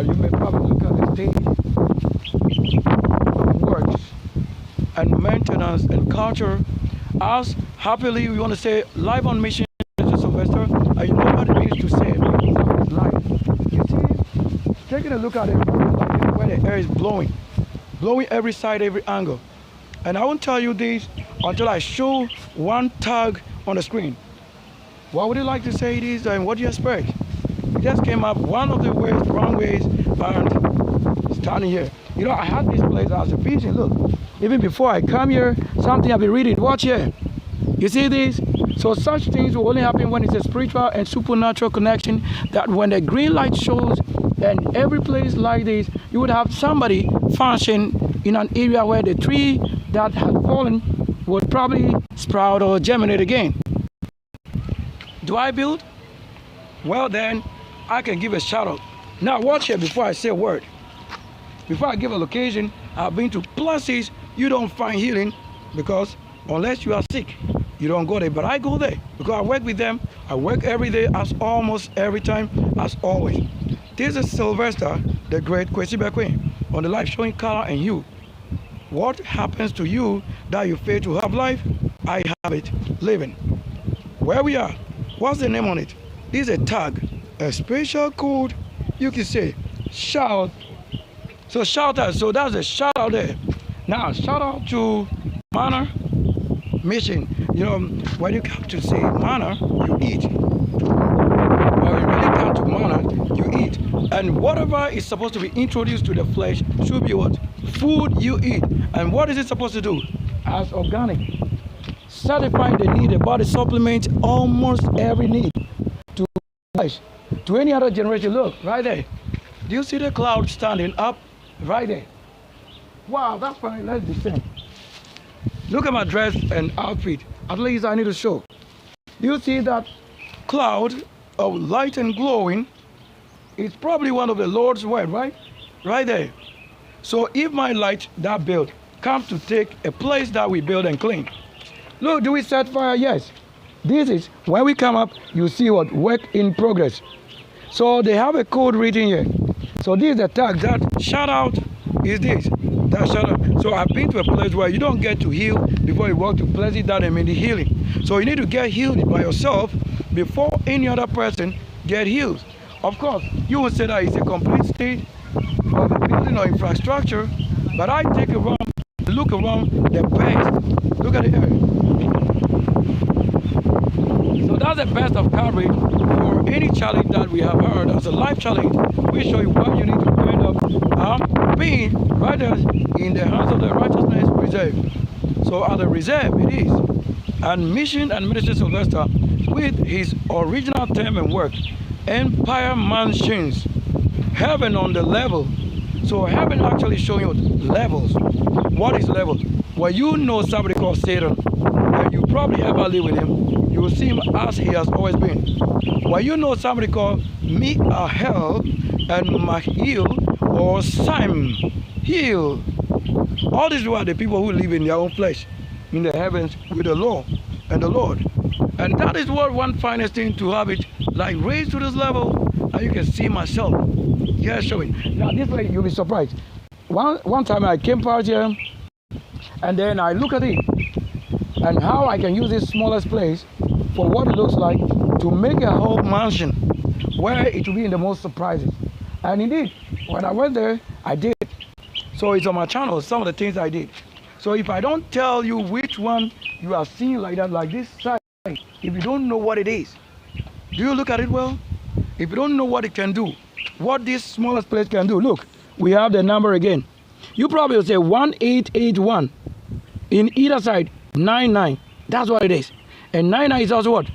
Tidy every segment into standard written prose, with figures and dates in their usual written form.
You may probably look at the stage, works, and maintenance and culture. As happily, we want to say live on mission, Mr. Sylvester, and you know what it means to say live. You see, taking a look at it, like where the air is blowing every side, every angle. And I won't tell you this until I show one tag on the screen. What would you like to say it is, and what do you expect? It just came up one of the ways, runways, and standing here. You know, I had this place as a vision. Look, even before I come here, something I've been reading. Watch here. You see this? So such things will only happen when it's a spiritual and supernatural connection. That when the green light shows, and every place like this, you would have somebody function in an area where the tree that had fallen would probably sprout or germinate again. Do I build? Well then, I can give a shout out. Now watch here before I say a word. Before I give a location, I've been to places you don't find healing because unless you are sick, you don't go there. But I go there because I work with them. I work every day, as almost every time, as always. This is Sylvester, the great Kwesi Bekwai, on the life showing color and hue. What happens to you that you fail to have life? I have it living. Where we are, what's the name on it? This is a tag, a special code. You can say shout. So shout out. So that's a shout out there. Now shout out to Manna Mission. You know, when you come to say Manna, you eat. When you really come to Manna, you eat. And whatever is supposed to be introduced to the flesh should be what? Food you eat. And what is it supposed to do? As organic. Satisfying the need, the body supplement almost every need to flesh. To any other generation, look, right there. Do you see the cloud standing up? Right there. Wow, that's fine. Let's descend. Look at my dress and outfit. At least I need to show. Do you see that cloud of light and glowing? It's probably one of the Lord's word, right? Right there. So if my light that built comes to take a place that we build and clean. Look, do we set fire? Yes. This is when we come up, you see what? Work in progress. So they have a code written here. So this is the tag. That shout out is this. That shout out. So I've been to a place where you don't get to heal before you walk to places that mean the healing. So you need to get healed by yourself before any other person get healed. Of course, you will say that it's a complete state of the building or infrastructure, but I take around, look around the best. Look at the area. So that's the best of coverage for any challenge that we have heard as a life challenge. We show you what you need to end up being right there in the hands of the righteousness reserve. So at the reserve it is. And Mission and Minister Sylvester with his original term and work, Empire Mansions, heaven on the level. So heaven actually showing you levels. What is level? Well, you know somebody called Satan, and you probably ever live with him. You will see him as he has always been. Well, you know somebody called Mi'ahel and Mahil or Simhil. All these are the people who live in their own flesh, in the heavens with the law and the Lord. And that is what one finest thing to have it like raised to this level, and you can see myself here showing. Now this way you'll be surprised. One time I came out here, and then I look at it and how I can use this smallest place for what it looks like to make a whole mansion where it will be in the most surprises. And indeed, when I went there, I did. So it's on my channel, some of the things I did. So if I don't tell you which one you are seeing like that, like this side, if you don't know what it is, do you look at it well? If you don't know what it can do, what this smallest place can do, look, we have the number again. You probably will say 1881. In either side, 99. That's what it is. And 99 is also what?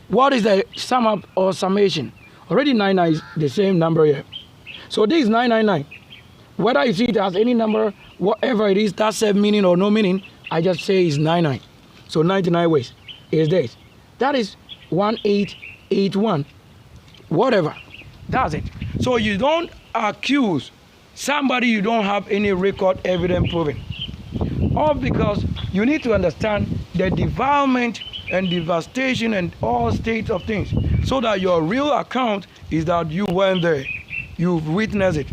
What is the sum up or summation? Already 99 is the same number here. So this is 999. Whether you see it as any number, whatever it is, that's a meaning or no meaning, I just say it's 99. So 99 ways is this. That is 1881. Whatever. That's it. So you don't accuse somebody you don't have any record evidence proving. All because you need to understand the defilement and devastation and all states of things, so that your real account is that you went there. You've witnessed it.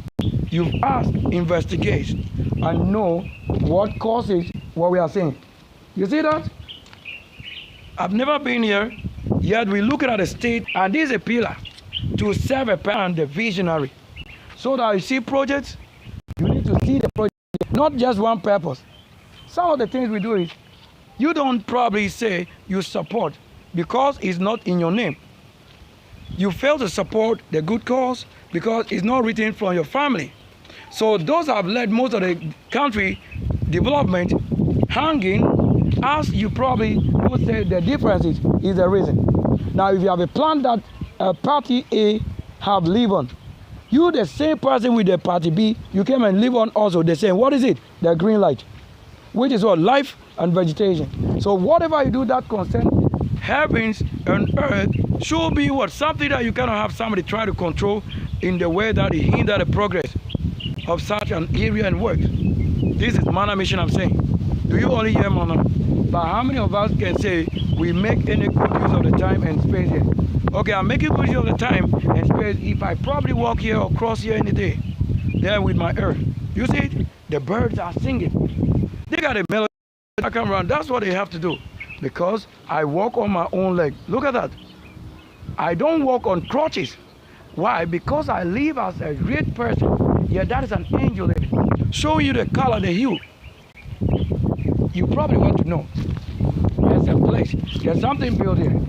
You've asked, investigate, and know what causes what we are saying. You see that? I've never been here, yet we're looking at the state, and this is a pillar to serve a parent, the visionary. So that you see projects, you need to see the project, not just one purpose. Some of the things we do is, you don't probably say you support because it's not in your name. You fail to support the good cause because it's not written from your family. So those have led most of the country development hanging, as you probably would say the difference is the reason. Now if you have a plan that party A have live on, you the same person with the party B, you came and live on also the same. What is it? The green light, which is what? Life and vegetation. So whatever you do that concerns heavens and earth should be what? Something that you cannot have somebody try to control in the way that it hinder the progress of such an area and work. This is Manna Mission I'm saying. Do you only hear Manna? But how many of us can say we make any good use of the time and space here? Okay, I'm making good use of the time and space if I probably walk here or cross here any day. There with my earth. You see it? The birds are singing. They got a melody. I come around. That's what they have to do. Because I walk on my own leg. Look at that. I don't walk on crutches. Why? Because I live as a great person. Yeah, that is an angel there. Showing you the color, the hue. You probably want to know. There's a place. There's something built here.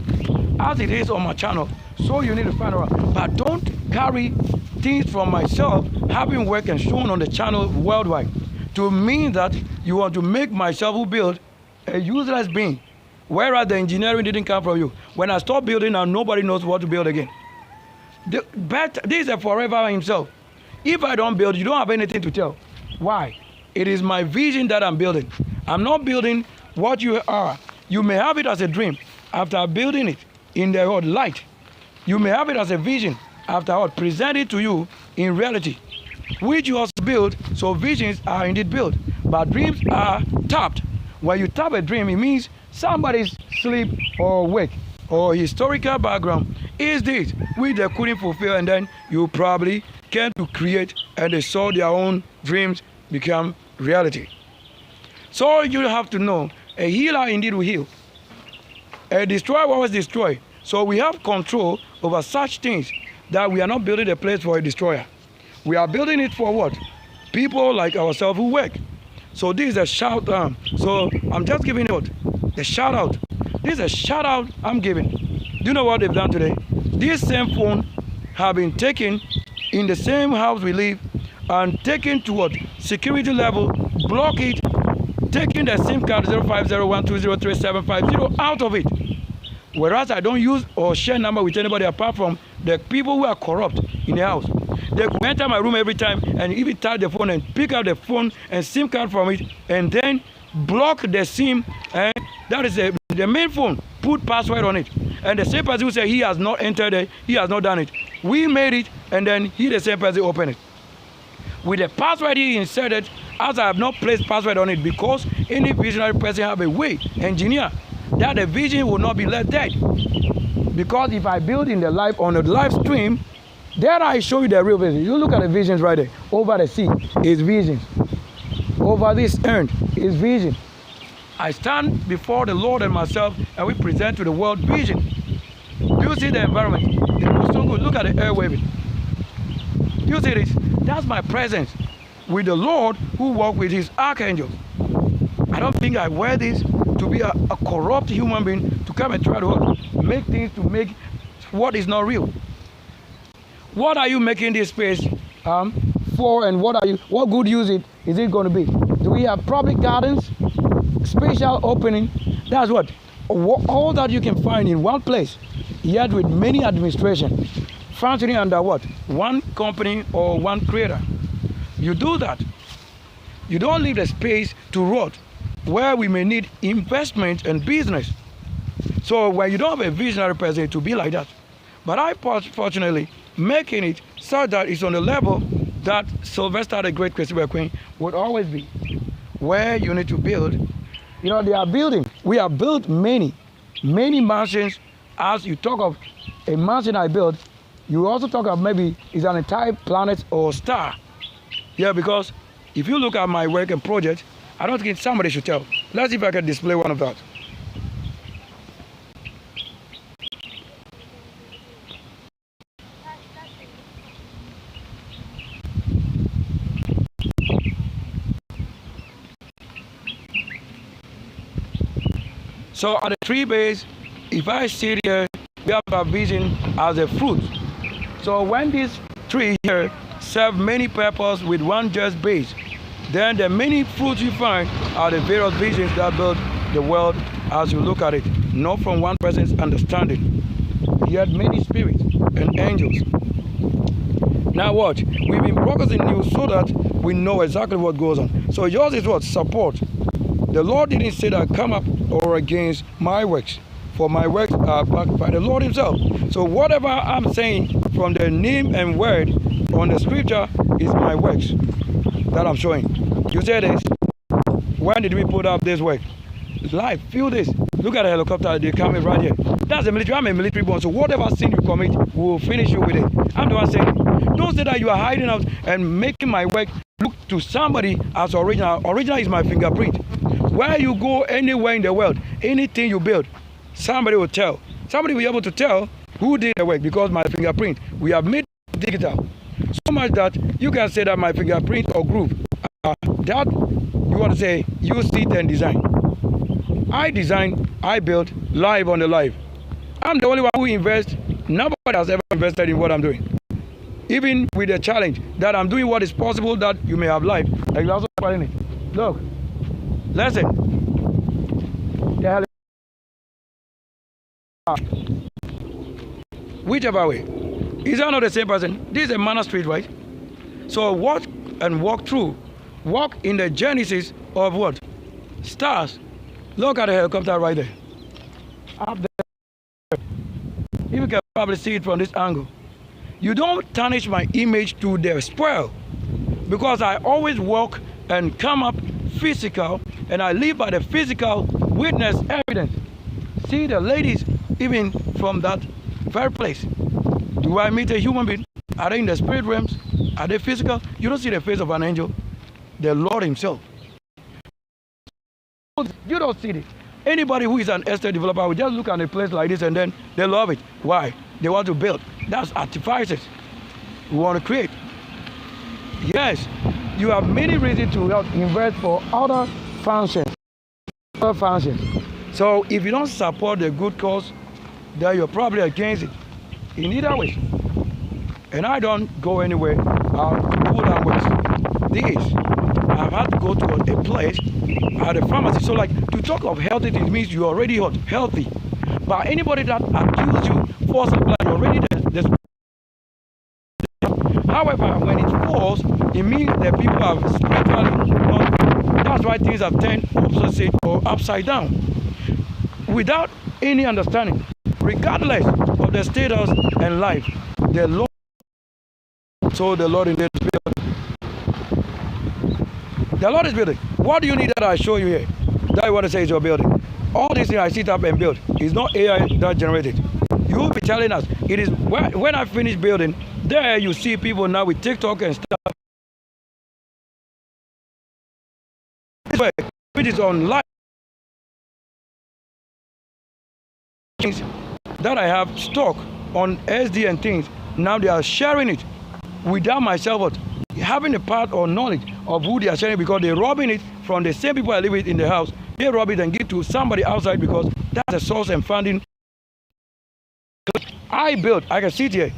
As it is on my channel. So you need to find out. But don't carry things from myself having work and shown on the channel worldwide to mean that you want to make myself who build a useless being. Whereas the engineering didn't come from you. When I stop building now, nobody knows what to build again. But this is a forever himself. If I don't build, you don't have anything to tell. Why? It is my vision that I'm building. I'm not building what you are. You may have it as a dream after building it in the light. You may have it as a vision after I present it to you in reality, which you also build. So visions are indeed built, but dreams are tapped. When you tap a dream, it means somebody's sleep or wake or historical background is this, which they couldn't fulfill, and then you probably came to create, and they saw their own dreams become reality. So you have to know, a healer indeed will heal. A destroyer will always destroy. So we have control over such things that we are not building a place for a destroyer. We are building it for what? People like ourselves who work. So this is a shout out. So I'm just giving it the shout out. This is a shout out I'm giving. Do you know what they've done today? This same phone have been taken in the same house we live and taken to what? Security level, block it, taking the SIM card 0501203750 out of it. Whereas I don't use or share number with anybody apart from the people who are corrupt in the house. They could enter my room every time and even touch the phone and pick up the phone and SIM card from it and then block the SIM, and that is the main phone, put password on it. And the same person who said he has not entered it, he has not done it. We made it and then he the same person opened it. With the password he inserted, as I have not placed password on it because any visionary person have a way, engineer, that the vision will not be let dead. Because if I build in the live on the live stream, there I show you the real vision. You look at the visions right there. Over the sea is visions. Over this earth is vision. I stand before the Lord and myself and we present to the world vision. Do you see the environment? It was so good. Look at the air waving. Do you see this? That's my presence with the Lord who walked with his archangels. I don't think I wear this to be a corrupt human being to come and try to make things to make what is not real. What are you making this space for, and what good use is it going to be? Do we have public gardens, special opening? That's what all that you can find in one place, yet with many administration functioning under what? One company or one creator. You do that. You don't leave the space to rot where we may need investment and business. So when you don't have a visionary person to be like that. But I fortunately making it so that it's on the level that Sylvester the Great Christopher Queen would always be. Where you need to build. You know, they are building. We have built many mansions. As you talk of a mansion I built, You also talk about maybe it's an entire planet or star. Yeah, because if you look at my work and project, I don't think somebody should tell. Let's see if I can display one of that. So at the tree base, if I sit here, we have a vision as a fruit. So when this tree here serve many purposes with one just base, then the many fruits you find are the various visions that build the world as you look at it, not from one person's understanding, yet many spirits and angels. Now watch, we've been broadcasting news so that we know exactly what goes on. So yours is what? Support. The Lord didn't say that come up or against my works, for my works are backed by the Lord himself. So whatever I'm saying from the name and word on the scripture is my works that I'm showing. You say this, when did we put up this work? Life, feel this. Look at the helicopter, they're coming right here. That's the military, I'm a military born, so whatever sin you commit, we will finish you with it. I'm the one saying, don't say that you are hiding out and making my work look to somebody as original. Original is my fingerprint. Where you go anywhere in the world, anything you build, somebody will tell. Somebody will be able to tell who did the work because my fingerprint, we have made it digital. So much that you can say that my fingerprint or group, that you want to say, use it and design. I design, I build, live on the live. I'm the only one who invests. Nobody has ever invested in what I'm doing. Even with the challenge that I'm doing what is possible that you may have life. Like also look, listen. Whichever way. Is that not the same person? This is a Manor Street, right? So walk and walk through. Walk in the genesis of what? Stars. Look at the helicopter right there. Up there. You can probably see it from this angle. You don't tarnish my image to the spoil, because I always walk and come up physical, and I live by the physical witness evidence. See the ladies even from that very place. Do I meet a human being? Are they in the spirit realms? Are they physical? You don't see the face of an angel. The Lord himself. You don't see it. Anybody who is an estate developer will just look at a place like this and then they love it. Why? They want to build. That's artifices. We want to create. Yes, you have many reasons to invest for other functions. So if you don't support the good cause, then you're probably against it. In either way. And I don't go anywhere to pull down waste. This, I've had to go to a place at a pharmacy. So like to talk of healthy, it means you're already healthy. But anybody that accuses you falsely, you're already there. However, when it falls, it means that people have spiritually not. That's why things have turned opposite or upside down. Without any understanding, regardless of the status and life, the Lord. So the Lord in this building. The Lord is building. What do you need that I show you here? That you want to say is your building. All these things I sit up and build is not AI that generated. You will be telling us it is when I finish building. There you see people now with TikTok and stuff. It is on live things that I have stock on SD and things. Now they are sharing it without myself having a part or knowledge of who they are sharing, because they're robbing it from the same people I live with in the house. They rob it and give to somebody outside because that's the source and funding. I build, I can sit here,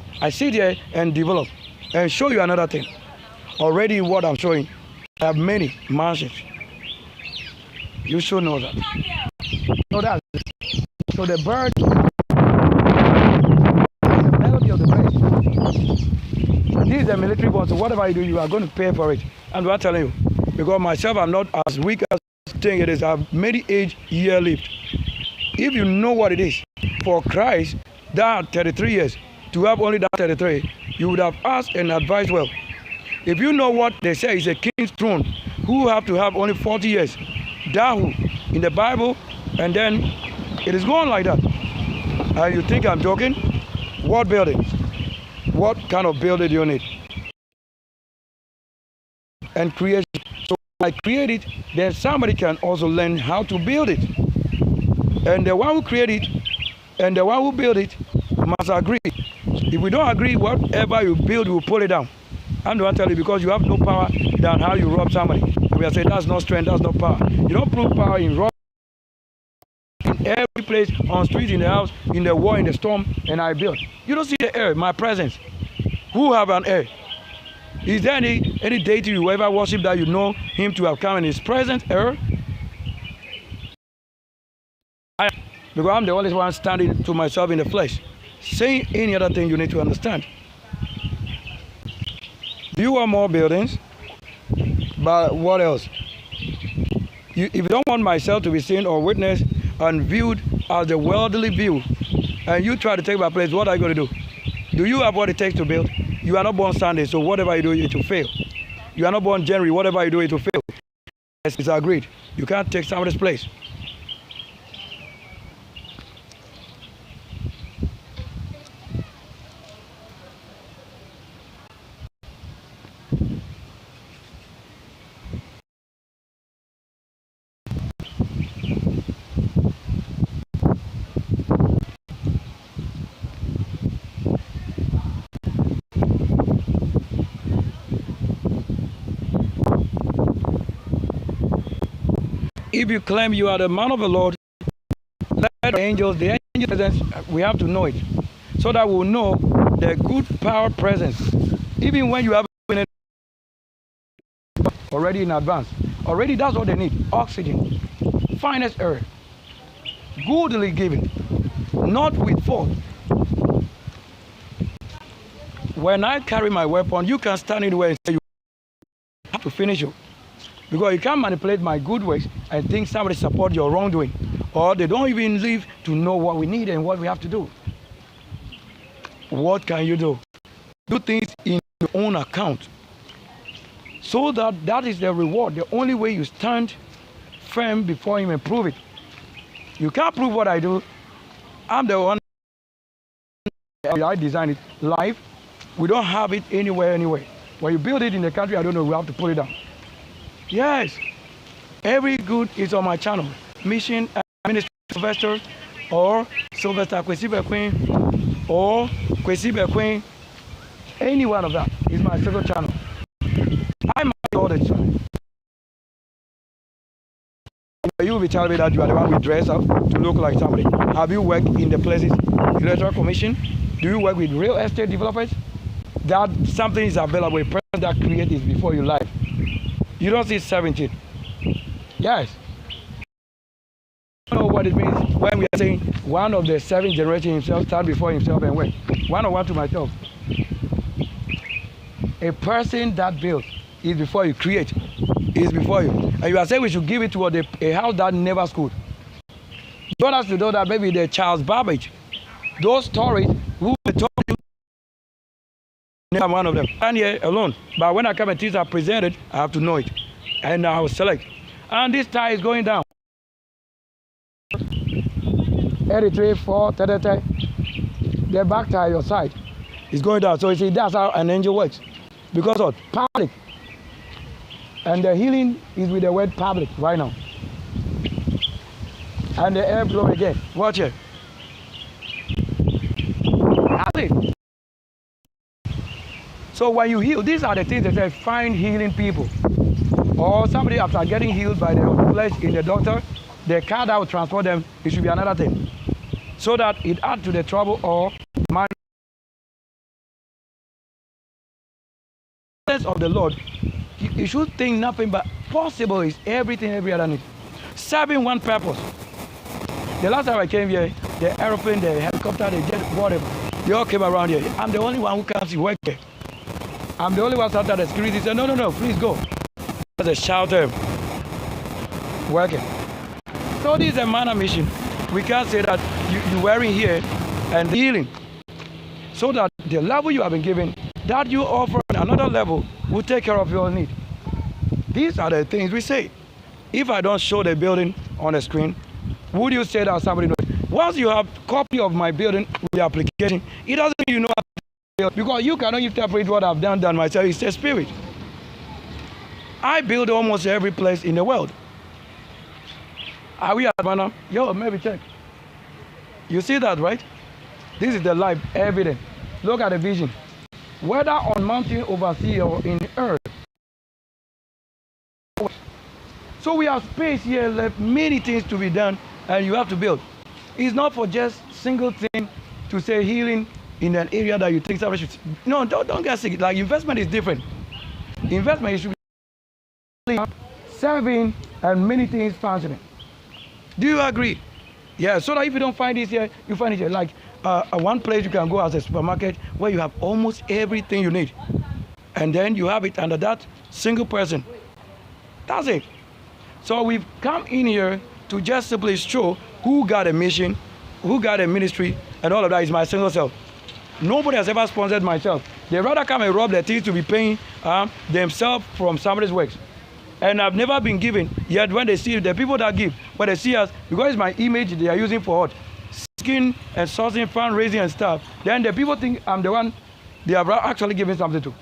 and develop and show you another thing. Already what I'm showing, I have many mansions. You should know that. So that. So the bird, the melody of the bird. This is a military one, so whatever you do, you are going to pay for it. And I'm telling you, because myself, I'm not as weak as thing it is. I've many age year lived. If you know what it is for Christ, that 33 years, to have only that 33, you would have asked and advised well. If you know what they say is a king's throne, who have to have only 40 years, Dahu in the Bible, and then it is going like that. And you think I'm joking? What building? What kind of building do you need? And creation. So I create it, then somebody can also learn how to build it. And the one who create it and the one who build it must agree. If we don't agree, whatever you build, we will pull it down. I'm the one telling you, because you have no power than how you rob somebody. And we are saying that's not strength, that's not power. You don't prove power in rob. In every place, on street, in the house, in the war, in the storm, and I build. You don't see the air, my presence. Who have an air? Is there any deity you ever worship that you know him to have come in his presence, air? Because I'm the only one standing to myself in the flesh. Saying any other thing you need to understand. Do you want more buildings? But what else? If you don't want myself to be seen or witnessed and viewed as the worldly view, and you try to take my place, what are you going to do? Do you have what it takes to build? You are not born Sunday, so whatever you do, it will fail. You are not born January, whatever you do, it will fail. Yes, it's agreed. You can't take somebody's place. If you claim you are the man of the Lord, let the angels presence, we have to know it. So that we'll know the good power presence. Even when you have been already in advance. Already that's what they need. Oxygen. Finest air. Goodly given. Not with fault. When I carry my weapon, you can stand anywhere and say you have to finish you. Because you can't manipulate my good works and think somebody support your wrongdoing. Or they don't even live to know what we need and what we have to do. What can you do? Do things in your own account. So that is the reward. The only way you stand firm before him and prove it. You can't prove what I do. I'm the one. I designed it live. We don't have it anywhere. When you build it in the country, I don't know, we have to pull it down. Yes, every good is on my channel. Mission Ministry Sylvester or Sylvester Kwesi Bequin or Kwesi Bequin. Any one of that is my single channel. I'm all the time. You will be telling me that you are the one we dress up to look like somebody. Have you worked in the places, Electoral Commission? Do you work with real estate developers? That something is available, a person that creates is before you live. You don't see 17. Yes. You know what it means when we are saying one of the 7 generations himself stand before himself and wait. One to myself. A person that builds is before you create, is before you. And you are saying we should give it to a house that never schooled. You want us to know that maybe the Charles Babbage, those stories who told you, I'm one of them. I'm here alone. But when I come and teach, I present it, I have to know it. And I will select. And this tie is going down. 83, 4, 30. The back tie, your side, is going down. So you see, that's how an angel works. Because of public. And the healing is with the word public right now. And the air blow again. Watch it. That's it. So when you heal, these are the things that say find healing people. Or somebody after getting healed by the flesh in the doctor, the car that will transport them, it should be another thing. So that it adds to the trouble or mind of the Lord. You should think nothing but possible is everything every other need. Serving one purpose. The last time I came here, the aeroplane, the helicopter, the jet, whatever, they all came around here. I'm the only one who can't see work here. I'm the only one after the security said, no, please go. There's a shouter working. So this is a minor mission. We can't say that you're wearing here and healing. So that the level you have been given, that you offer another level will take care of your need. These are the things we say. If I don't show the building on the screen, would you say that somebody knows? Once you have a copy of my building with the application, it doesn't mean you know Because you cannot interpret what I've done myself. It's a spirit. I build almost every place in the world. Are we at Havana? Yo, maybe check. You see that, right? This is the live evidence. Look at the vision. Whether on mountain, over sea, or in the earth. So we have space here left, many things to be done, and you have to build. It's not for just single thing to say healing in an area that you think somebody should. No, don't get sick. Like investment is different. Investment should be serving and many things functioning. Do you agree? Yeah, so that if you don't find this here, you find it here. Like one place you can go as a supermarket where you have almost everything you need. And then you have it under that single person. That's it. So we've come in here to just simply show who got a mission, who got a ministry, and all of that is my single self. Nobody has ever sponsored myself. They rather come and rob their things to be paying themselves from somebody's works. And I've never been given, yet when they see the people that give, when they see us, because it's my image they are using for what? Skin and sourcing, fundraising and stuff, then the people think I'm the one they are actually giving something to.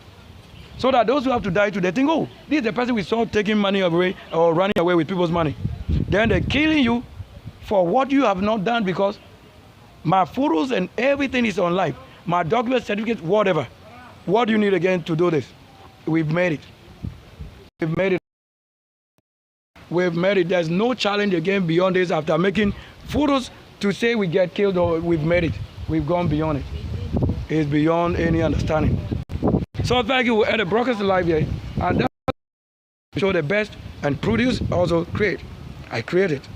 So that those who have to die to, they think, oh, this is the person we saw taking money away or running away with people's money. Then they're killing you for what you have not done, because my photos and everything is on live. My documents, certificates, whatever. What do you need again to do this? We've made it. We've made it. We've made it. There's no challenge again beyond this. After making photos to say we get killed, or we've made it. We've gone beyond it. It's beyond any understanding. So thank you. We're at the Broadcast Live here. And that show the best and produce, also create. I create it.